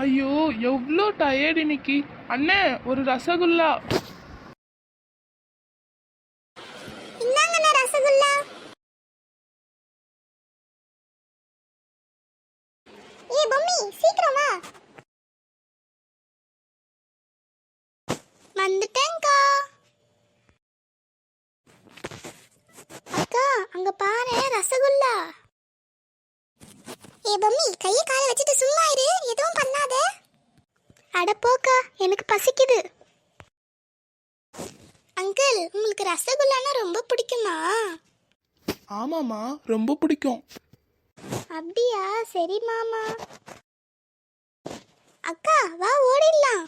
ஐயோ எவ்வளோ டயர்டு இன்னைக்கு. அண்ணே ஒரு ரசகுல்லா. இந்தாங்கண்ணா ரசகுல்லா. ஏய் பொம்மி சீக்கிரம் வா. வந்துட்டேன்க்கா. அக்கா அங்க பாரு ரசகுல்லா. ஏய் பொம்மி கையை காலை வச்சுட்டு சும்மா இரு, எதுவும் பண்ணாத. அட போக்கா, எனக்கு பசிக்குது. அங்கிள் உங்களுக்கு ரசகுல்லானா ரொம்ப பிடிக்குமா? ஆமாம்மா, ரொம்ப பிடிக்கும். அப்படியா, சரி மாமா. அக்கா வா ஓடிடலாம்.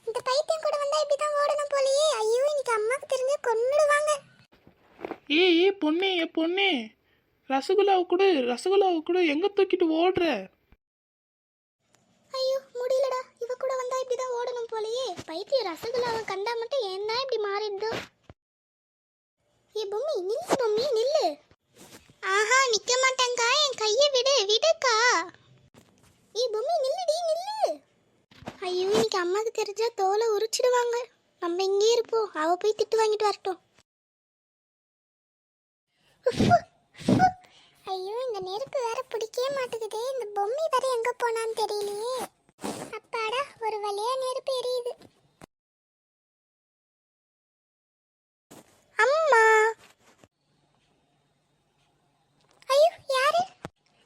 இந்த பைத்தியம் கூட வந்தா இப்படிதான் ஓடணும் போலயே. ஐயோ இன்னைக்கு அம்மாக்கு தெரிஞ்சு கொன்னுடுவாங்க. ஏ பொண்ணே ரசகுல்லாவை கூட எங்க தூக்கிட்டு ஓடுற? ஐயோ முடியலடா, இவ கூட வந்தா இப்படிதான் ஓடணும் போலயே. பைத்தியம் ரசகுல்லாவை கண்டா மட்டும் ஏன் தான் இப்படி மாறிடுது? ஏ பொம்மி நில்லு, பொம்மி நில்லு. ஆஹா நிக்க மாட்டேங்கா, என் கையை விடுக்கா. ஏ பொம்மி நில்லுடி நில்லு. ஐயோ இன்னைக்கு அம்மாக்கு தெரிஞ்சா தோலை உரிச்சிடுவாங்க. நம்ம இங்கே இருப்போம், அவ போய் திட்டு வாங்கிட்டு வரட்டும். ஐயோ இந்த நெருப்பு வேற பிடிக்கவே மாட்டேங்குதே. இந்த பொம்மி வேற எங்க போனான்னு தெரியலையே. அப்பாடா ஒரு வழியா நெருப்பு எரியுது. அம்மா. ஐயோ யாரு?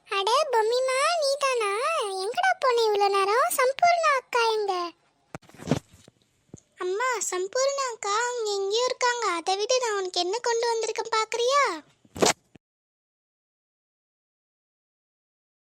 அட பொம்மிமா நீதானா? எங்கடா போனே இவ்வளோ நேரம்? சம்பூர்ணா அக்கா எங்க? அம்மா சம்பூர்ணா அக்கா அவங்க எங்கேயோ இருக்காங்க. அதை விட நான் உனக்கு என்ன